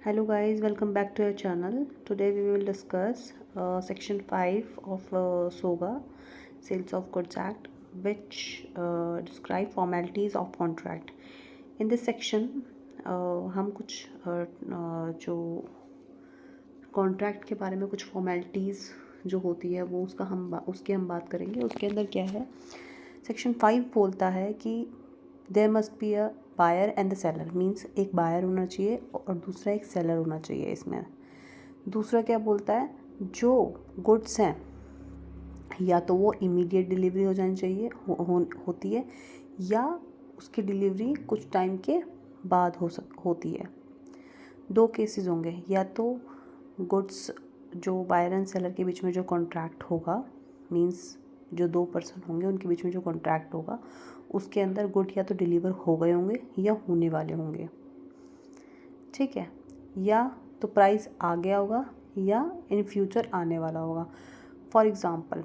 Hello guys, welcome back to our channel. Today we will discuss section 5 of SOGA Sales of Goods Act, which describe formalities of contract. In this section हम कुछ जो contract के बारे में कुछ formalities जो होती है वो उसकी हम बात करेंगे। उसके अंदर क्या है, सेक्शन 5 बोलता है कि there must be a buyer and the seller, means एक बायर होना चाहिए और दूसरा एक सेलर होना चाहिए। इसमें दूसरा क्या बोलता है, जो गुड्स हैं या तो वो इमीडिएट डिलीवरी हो जानी चाहिए होती है या उसकी डिलीवरी कुछ टाइम के बाद होती है। दो केसेस होंगे, या तो गुड्स जो बायर एंड सेलर के बीच में जो कॉन्ट्रैक्ट होगा, मीन्स जो दो पर्सन होंगे उनके बीच में जो कॉन्ट्रैक्ट होगा उसके अंदर गुड या तो डिलीवर हो गए होंगे या होने वाले होंगे, ठीक है, या तो प्राइस आ गया होगा या इन फ्यूचर आने वाला होगा। फॉर एग्ज़ाम्पल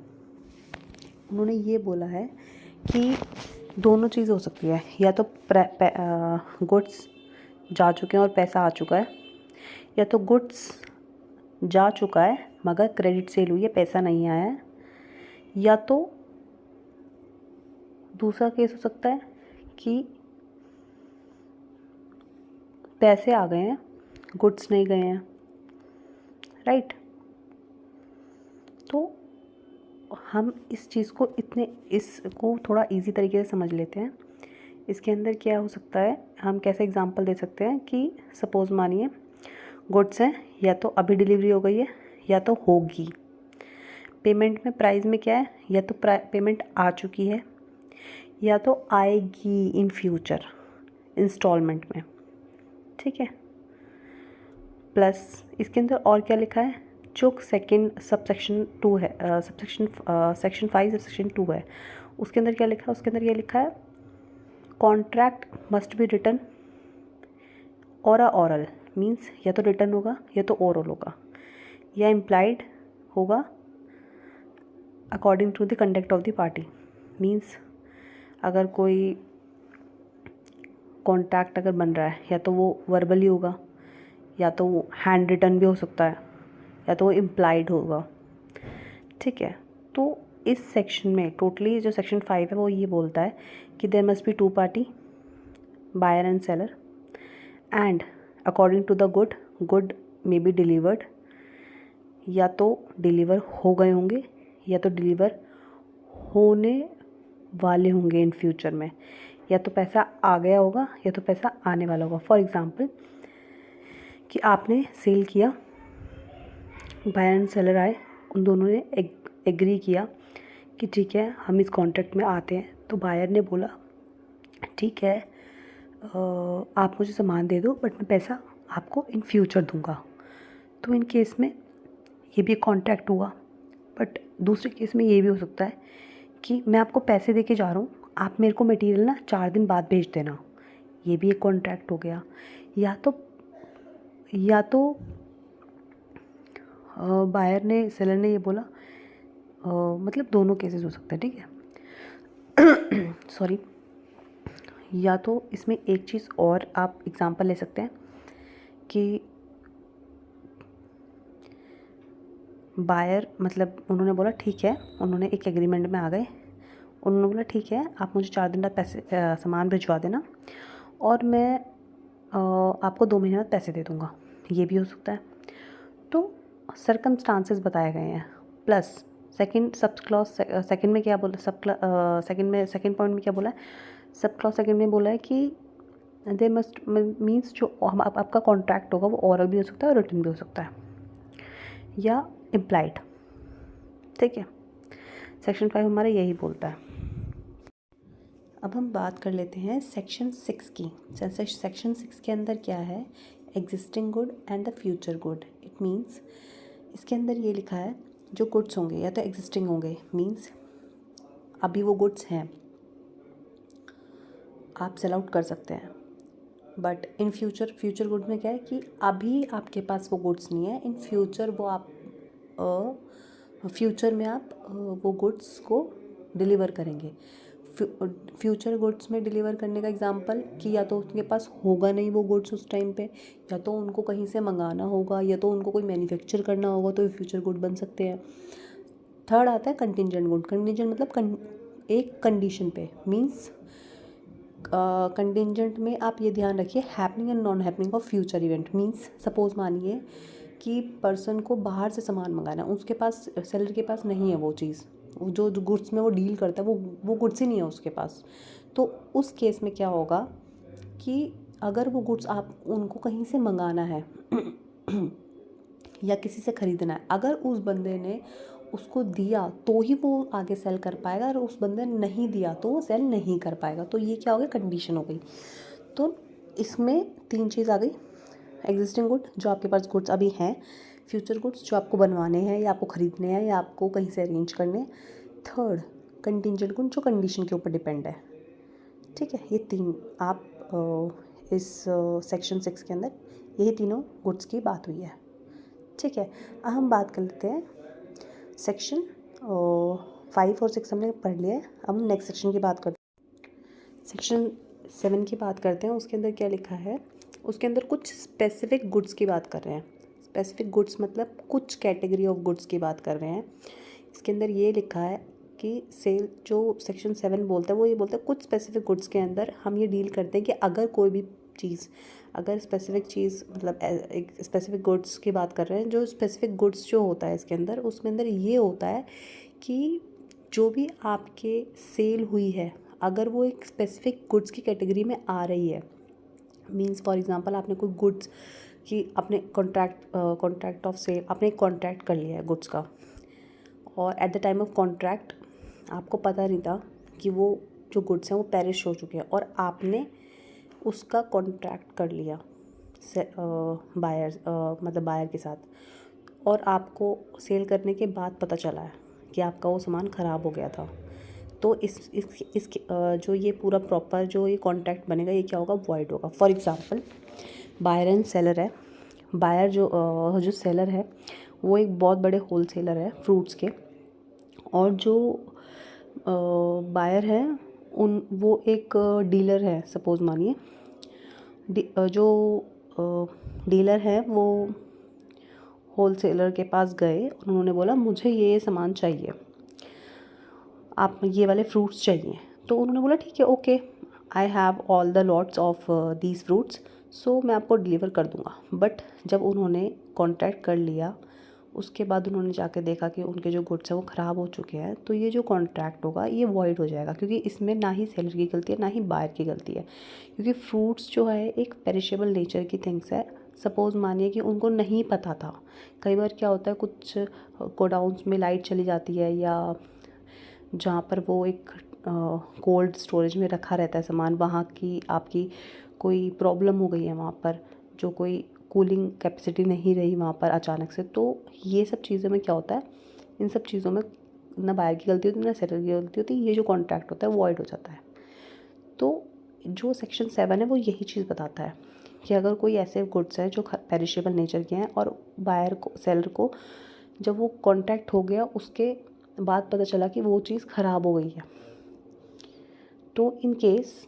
उन्होंने ये बोला है कि दोनों चीज़ हो सकती है, या तो गुड्स जा चुके हैं और पैसा आ चुका है, या तो गुड्स जा चुका है मगर क्रेडिट सेल हुई है, पैसा नहीं आया है, या तो दूसरा केस हो सकता है कि पैसे आ गए हैं गुड्स नहीं गए हैं, राइट। तो हम इस चीज़ को इसको थोड़ा इजी तरीके से समझ लेते हैं। इसके अंदर क्या हो सकता है, हम कैसे एग्जांपल दे सकते हैं कि सपोज़ मानिए गुड्स हैं, या तो अभी डिलीवरी हो गई है या तो होगी। पेमेंट में प्राइस में क्या है, या तो पेमेंट आ चुकी है या तो आएगी इन फ्यूचर इंस्टॉलमेंट में, ठीक है। प्लस इसके अंदर और क्या लिखा है, जो सेकंड सबसेक्शन 2 है, सेक्शन 5 सबसेक्शन 2 है, उसके अंदर क्या लिखा है, उसके अंदर ये लिखा है कॉन्ट्रैक्ट मस्ट बी रिटन और ऑरल, मीन्स या तो रिटन होगा या तो ओरल होगा, या इम्प्लाइड होगा according to the conduct of the party. Means अगर कोई कॉन्ट्रैक्ट अगर बन रहा है या तो वो वर्बली होगा या तो वो हैंड रिटन भी हो सकता है या तो वो इम्प्लाइड होगा, ठीक है। तो इस सेक्शन में टोटली जो सेक्शन 5 है वो ये बोलता है कि there must be 2 party, buyer and seller, and according to the good may be delivered, या तो डिलीवर हो गए होंगे या तो डिलीवर होने वाले होंगे इन फ्यूचर में, या तो पैसा आ गया होगा या तो पैसा आने वाला होगा। फॉर एग्ज़ाम्पल कि आपने सेल किया, बायर एंड सेलर आए, उन दोनों ने एग्री किया कि ठीक है हम इस कॉन्ट्रैक्ट में आते हैं। तो बायर ने बोला ठीक है आप मुझे सामान दे दो बट मैं पैसा आपको इन फ्यूचर दूंगा। तो इन केस में ये भी एक कॉन्ट्रैक्ट हुआ। बट दूसरे केस में ये भी हो सकता है कि मैं आपको पैसे दे के जा रहा हूँ, आप मेरे को मटेरियल ना 4 दिन बाद भेज देना, ये भी एक कॉन्ट्रैक्ट हो गया। या तो बायर ने सेलर ने ये बोला, मतलब दोनों केसेस हो सकते हैं, ठीक है। सॉरी। या तो इसमें एक चीज़ और आप एग्जांपल ले सकते हैं कि बायर मतलब उन्होंने बोला ठीक है, उन्होंने एक एग्रीमेंट में आ गए, उन्होंने बोला ठीक है आप मुझे 4 दिन बाद पैसे सामान भिजवा देना और मैं आपको 2 महीने बाद पैसे दे दूँगा, ये भी हो सकता है। तो सर्कमस्टांसेस बताए गए हैं। Plus second sub clause second में क्या बोला, सेकंड पॉइंट में क्या बोला है, सब क्लॉज सेकंड में बोला है कि दे मस्ट मीन्स जो आपका कॉन्ट्रैक्ट होगा वो ओरल भी हो सकता है और रिटन भी हो सकता है या इम्प्लाइड, ठीक है। सेक्शन 5 हमारा यही बोलता है। अब हम बात कर लेते हैं सेक्शन 6 की। सेक्शन 6 के अंदर क्या है, existing good and the future good. It means इसके अंदर ये लिखा है जो गुड्स होंगे या तो एग्जिस्टिंग होंगे, मीन्स अभी वो गुड्स हैं, आप सेल आउट कर सकते हैं। बट इन फ्यूचर गुड में क्या है कि अभी आपके पास वो गुड्स नहीं है, इन फ्यूचर वो आप फ्यूचर में आप वो गुड्स को डिलीवर करेंगे। फ्यूचर गुड्स में डिलीवर करने का एग्जांपल कि या तो उनके पास होगा नहीं वो गुड्स उस टाइम पे, या तो उनको कहीं से मंगाना होगा, या तो उनको कोई मैन्युफैक्चर करना होगा, तो ये फ्यूचर गुड बन सकते हैं। थर्ड आता है कंटिंजेंट गुड। कंटिंजेंट मतलब एक कंडीशन पे, मीन्स कंटिंजेंट में आप ये ध्यान रखिए happening and non happening of future event. Means suppose मानिए कि पर्सन को बाहर से सामान मंगाना है, उसके पास, सेलर के पास नहीं है वो चीज़, जो गुड्स में वो डील करता है वो गुड्स ही नहीं है उसके पास। तो उस केस में क्या होगा कि अगर वो गुड्स आप उनको कहीं से मंगाना है या किसी से ख़रीदना है, अगर उस बंदे ने उसको दिया तो ही वो आगे सेल कर पाएगा, और उस बंदे ने नहीं दिया तो वो सेल नहीं कर पाएगा। तो ये क्या हो गया, कंडीशन हो गई। तो इसमें 3 चीज़ आ गई, एग्जिस्टिंग गुड जो आपके पास गुड्स अभी हैं, फ्यूचर गुड्स जो आपको बनवाने हैं या आपको ख़रीदने हैं या आपको कहीं से अरेंज करने हैं, थर्ड कंटिंजेंट गुड जो कंडीशन के ऊपर डिपेंड है। ठीक है, ये 3 आप इस सेक्शन 6 के अंदर यही तीनों गुड्स की बात हुई है। ठीक है, अब हम बात कर लेते हैं सेक्शन 5 और 6 हमने पढ़ लिया है। अब हम नेक्स्ट सेक्शन की बात करते हैं, सेक्शन 7 की बात करते हैं। उसके अंदर क्या लिखा है, उसके अंदर कुछ स्पेसिफिक गुड्स की बात कर रहे हैं। स्पेसिफिक गुड्स मतलब कुछ कैटेगरी ऑफ गुड्स की बात कर रहे हैं। इसके अंदर ये लिखा है कि सेल, जो सेक्शन 7 बोलता है वो ये बोलता है कुछ स्पेसिफिक गुड्स के अंदर हम ये डील करते हैं कि अगर कोई भी चीज़, अगर स्पेसिफिक चीज़ मतलब एक स्पेसिफिक गुड्स की बात कर रहे हैं, जो स्पेसिफिक गुड्स जो होता है इसके अंदर, उसमें अंदर ये होता है कि जो भी आपके सेल हुई है अगर वो एक स्पेसिफिक गुड्स की कैटेगरी में आ रही है, मीन्स फॉर एग्जांपल आपने कोई गुड्स की अपने कॉन्ट्रैक्ट ऑफ सेल, आपने एक कॉन्ट्रैक्ट कर लिया है गुड्स का, और at the time of contract आपको पता नहीं था कि वो जो गुड्स हैं वो पेरिश हो चुके हैं, और आपने उसका कॉन्ट्रैक्ट कर लिया मतलब बायर के साथ, और आपको सेल करने के बाद पता चला है कि आपका वो सामान ख़राब हो गया था। तो इसके जो ये पूरा प्रॉपर जो ये कॉन्ट्रैक्ट बनेगा ये क्या होगा, वॉइड होगा। For example buyer and seller है। बायर जो सेलर है वो एक बहुत बड़े होल सेलर है फ्रूट्स के, और जो बायर है वो एक डीलर है। सपोज़ मानिए जो डीलर है वो होल सेलर के पास गए, उन्होंने बोला मुझे ये सामान चाहिए, आप ये वाले फ्रूट्स चाहिए। तो उन्होंने बोला ठीक है, okay, I have all the lots of these fruits, so मैं आपको डिलीवर कर दूँगा। बट जब उन्होंने कॉन्ट्रैक्ट कर लिया, उसके बाद उन्होंने जाके देखा कि उनके जो गुड्स हैं वो ख़राब हो चुके हैं, तो ये जो कॉन्ट्रैक्ट होगा ये वॉइड हो जाएगा, क्योंकि इसमें ना ही सेलर की गलती है ना ही बायर की गलती है, क्योंकि फ्रूट्स जो है एक पेरिशेबल नेचर की थिंग्स है। सपोज़ मानिए कि उनको नहीं पता था, कई बार क्या होता है कुछ गोडाउन्स में लाइट चली जाती है, या जहाँ पर वो एक कोल्ड स्टोरेज में रखा रहता है सामान, वहाँ की आपकी कोई प्रॉब्लम हो गई है वहाँ पर, जो कोई कूलिंग कैपेसिटी नहीं रही वहाँ पर अचानक से। तो ये सब चीज़ों में क्या होता है, इन सब चीज़ों में ना बायर की गलती होती है ना सेलर की गलती होती है, ये जो कॉन्ट्रैक्ट होता है वॉइड हो जाता है। तो जो सेक्शन 7 है वो यही चीज़ बताता है कि अगर कोई ऐसे गुड्स हैं जो पेरिशेबल नेचर के हैं, और बायर को, सेलर को जब वो कॉन्ट्रैक्ट हो गया उसके बाद पता चला कि वो चीज़ ख़राब हो गई है, तो इन केस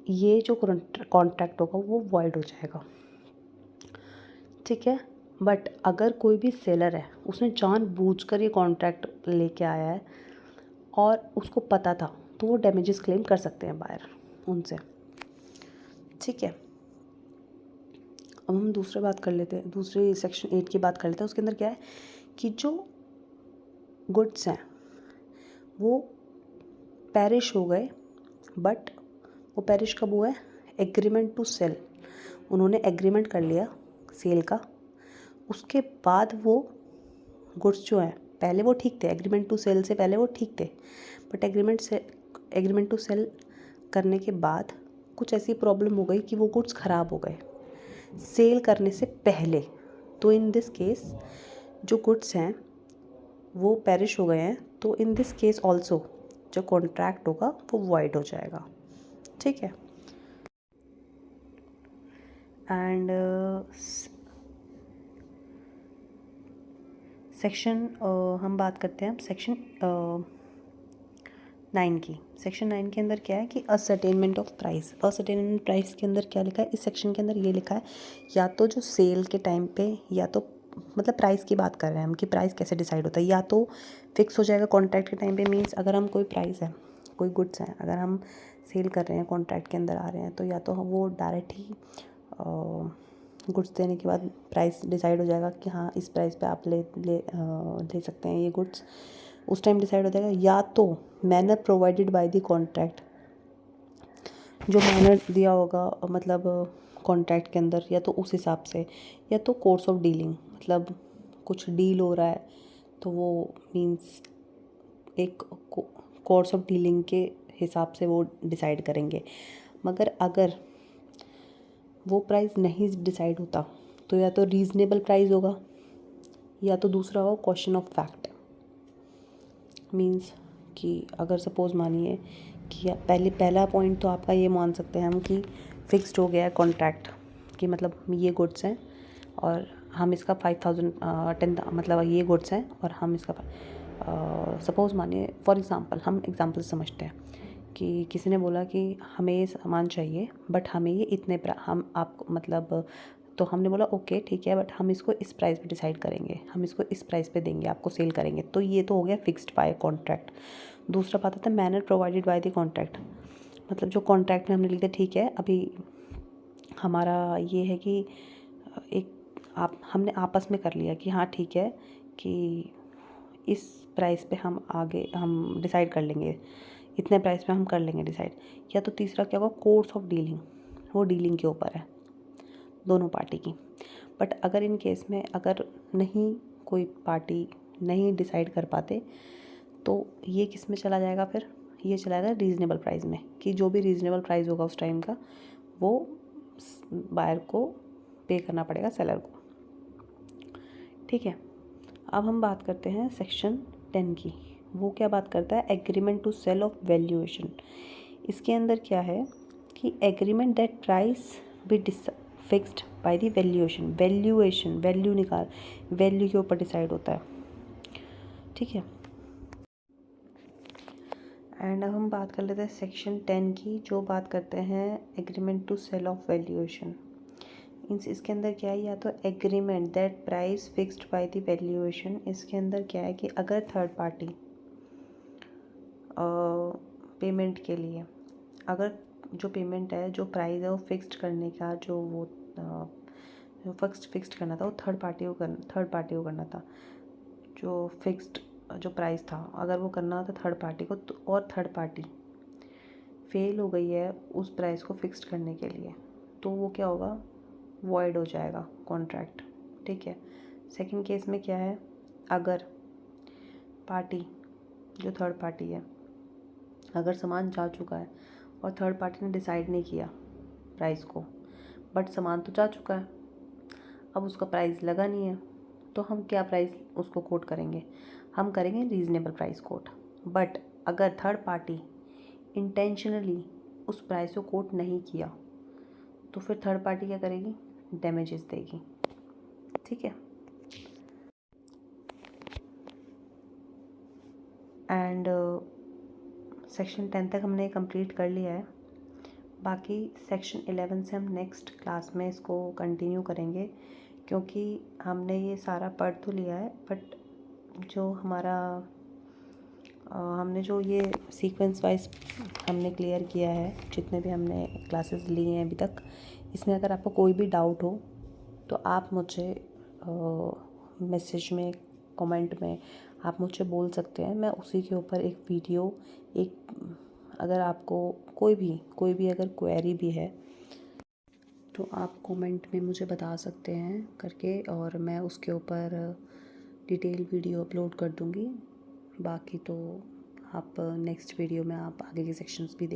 ये जो कॉन्ट्रैक्ट होगा वो वॉइड हो जाएगा। ठीक है, बट अगर कोई भी सेलर है उसने जानबूझकर ये कॉन्ट्रैक्ट लेके आया है और उसको पता था, तो वो डैमेजेस क्लेम कर सकते हैं बायर उनसे। ठीक है, अब हम दूसरी बात कर लेते हैं, दूसरी सेक्शन 8 की बात कर लेते हैं। उसके अंदर क्या है कि जो गुड्स हैं वो पेरिश हो गए, बट वो पेरिश कब हुआ है, एग्रीमेंट टू सेल, उन्होंने एग्रीमेंट कर लिया सेल का, उसके बाद वो गुड्स जो हैं, पहले वो ठीक थे, एग्रीमेंट टू सेल से पहले वो ठीक थे, बट एग्रीमेंट टू सेल करने के बाद कुछ ऐसी प्रॉब्लम हो गई कि वो गुड्स ख़राब हो गए सेल करने से पहले। तो इन दिस केस जो गुड्स हैं वो पेरिश हो गए हैं, तो इन दिस केस ऑल्सो जो कॉन्ट्रैक्ट होगा वो वॉइड हो जाएगा। ठीक है, एंड सेक्शन हम बात करते हैं सेक्शन 9 की, सेक्शन 9 के अंदर क्या है कि ascertainment of price. Ascertainment price के अंदर क्या लिखा है, इस सेक्शन के अंदर ये लिखा है या तो जो सेल के टाइम पे, या तो मतलब प्राइस की बात कर रहे हैं हम कि प्राइस कैसे डिसाइड होता है, या तो फिक्स हो जाएगा कॉन्ट्रैक्ट के टाइम पे। मीन्स अगर हम कोई प्राइस है, कोई गुड्स हैं, अगर हम सेल कर रहे हैं, कॉन्ट्रैक्ट के अंदर आ रहे हैं, तो या तो हम वो डायरेक्ट ही गुड्स देने के बाद प्राइस डिसाइड हो जाएगा कि हाँ इस प्राइस पे आप ले सकते हैं ये गुड्स, उस टाइम डिसाइड हो जाएगा। या तो manner provided by the contract, जो मैनर दिया होगा मतलब कॉन्ट्रैक्ट के अंदर, या तो उस हिसाब से, या तो कोर्स ऑफ डीलिंग, मतलब कुछ डील हो रहा है तो वो मीन्स एक कोर्स ऑफ डीलिंग के हिसाब से वो डिसाइड करेंगे। मगर अगर वो प्राइस नहीं डिसाइड होता तो या तो रीज़नेबल प्राइस होगा, या तो दूसरा होगा क्वेश्चन ऑफ फैक्ट। मीन्स कि अगर सपोज़ मानिए कि पहला पॉइंट तो आपका ये मान सकते हैं हम कि फिक्स्ड हो गया है कॉन्ट्रैक्ट, कि मतलब ये गुड्स हैं और हम इसका 5,010 मतलब ये गुड्स हैं और हम इसका सपोज़ मानिए, फॉर एग्ज़ाम्पल हम एग्ज़ाम्पल समझते हैं कि किसी ने बोला कि हमें ये सामान चाहिए बट हमें ये इतने हम आपको मतलब, तो हमने बोला ओके ठीक है, बट हम इसको इस प्राइस पे डिसाइड करेंगे, हम इसको इस प्राइस पे देंगे, आपको सेल करेंगे। तो ये तो हो गया फिक्स्ड बाय कॉन्ट्रैक्ट। दूसरा बात आता है manner provided by the contract, मतलब जो कॉन्ट्रैक्ट में हमने लिखा ठीक है, अभी हमारा ये है कि हमने आपस में कर लिया कि हाँ ठीक है कि इस प्राइस पे हम डिसाइड कर लेंगे, इतने प्राइस पे हम कर लेंगे डिसाइड। या तो तीसरा क्या होगा, कोर्स ऑफ डीलिंग, वो डीलिंग के ऊपर है दोनों पार्टी की। बट अगर इन केस में अगर नहीं कोई पार्टी नहीं डिसाइड कर पाते तो ये किस में चला जाएगा, फिर ये चला जाएगा रीज़नेबल प्राइस में, कि जो भी रीज़नेबल प्राइस होगा उस टाइम का वो बायर को पे करना पड़ेगा सेलर को। ठीक है, अब हम बात करते हैं सेक्शन 10 की। वो क्या बात करता है, agreement to sell of valuation. इसके अंदर क्या है कि agreement that price be fixed by the valuation, value निकाल, वैल्यू के ऊपर डिसाइड होता है। ठीक है, एंड अब हम बात कर लेते हैं सेक्शन 10 की, जो बात करते हैं agreement to sell of valuation. Means इसके अंदर क्या है, या तो agreement that price fixed by the valuation. इसके अंदर क्या है कि अगर थर्ड पार्टी पेमेंट के लिए, अगर जो पेमेंट है, जो प्राइस है वो फिक्स्ड करने का, जो फिक्स्ड करना था वो थर्ड पार्टी को करना था, जो फिक्स्ड जो प्राइस था अगर वो करना था थर्ड पार्टी को, तो और थर्ड पार्टी फेल हो गई है उस प्राइस को फिक्स्ड करने के लिए, तो वो क्या होगा, वॉइड हो जाएगा कॉन्ट्रैक्ट। ठीक है, सेकंड केस में क्या है, अगर पार्टी जो थर्ड पार्टी है, अगर सामान जा चुका है और थर्ड पार्टी ने डिसाइड नहीं किया प्राइस को, बट सामान तो जा चुका है, अब उसका प्राइस लगा नहीं है, तो हम क्या प्राइस उसको कोट करेंगे, हम करेंगे रीज़नेबल प्राइस कोट। बट अगर थर्ड पार्टी इंटेंशनली उस प्राइस को कोट नहीं किया तो फिर थर्ड पार्टी क्या करेगी, डैमेजेस देगी। ठीक है, एंड सेक्शन 10 तक हमने कंप्लीट कर लिया है। बाकी सेक्शन 11 से हम नेक्स्ट क्लास में इसको कंटिन्यू करेंगे, क्योंकि हमने ये सारा पढ़ तो लिया है, बट जो हमारा हमने जो ये सीक्वेंस वाइज हमने क्लियर किया है, जितने भी हमने क्लासेस ली हैं अभी तक, इसमें अगर आपको कोई भी डाउट हो तो आप मुझे मैसेज में, कमेंट में आप मुझसे बोल सकते हैं। मैं उसी के ऊपर एक वीडियो, अगर आपको कोई भी अगर क्वेरी भी है तो आप कमेंट में मुझे बता सकते हैं करके, और मैं उसके ऊपर डिटेल वीडियो अपलोड कर दूँगी। बाकी तो आप नेक्स्ट वीडियो में आप आगे के सेक्शंस भी देख